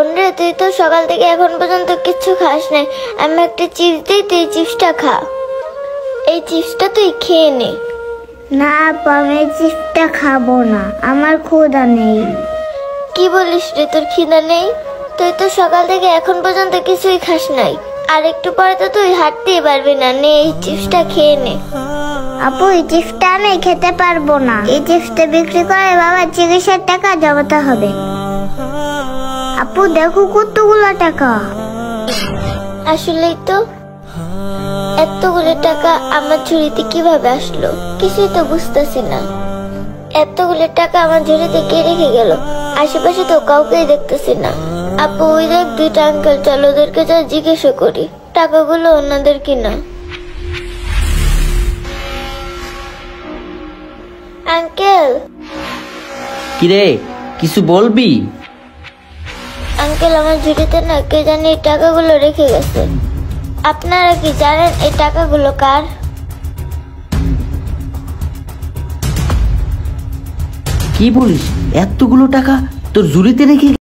বোন রে, তুই তো সকাল থেকে এখন পর্যন্ত কিচ্ছু খাস নাই। আমি একটা চিপস দিই, তুই চিপসটা খা। এই চিপসটা তুই খেয়ে নে। না আপু, আমি এই চিপসটা খাবো না, আমার ক্ষুধা নেই। কি বলিস রে, তোর খিদা নেই? তুই তো সকাল থেকে এখন পর্যন্ত কিছুই খাস নাই, আর একটু পরে তো তুই হাঁটতেই পারবি না। নে, এই চিপসটা খেয়ে নে। আপু, এই চিপসটা আমি খেতে পারবো না। এই চিপসটা বিক্রি করে বাবার চিকিৎসার টাকা জমাতে হবে। আপু দেখো কতগুলো টাকা। আসলেই তো, এতগুলো টাকা আমার ঝুড়িতে কিভাবে আসলো কিছুই তো বুঝতেছি না। এতগুলো টাকা আমার ঝুড়িতে কে রেখে গেল? আশেপাশে তো কাউকেই দেখতেছি না। আপু, ওই দেখ দুইটা আঙ্কেল, চল ওদেরকে যা জিজ্ঞেস করি টাকাগুলো ওনাদের কিনা। আঙ্কেল। কিরে, কিছু বলবি? আঙ্কেল, আমার ঝুড়িতে না কে জানি এই টাকাগুলো রেখে গেছে। আপনারা কি জানেন এই টাকাগুলো কার? কি বলিস, এতগুলো টাকা তোর ঝুলিতে রেখে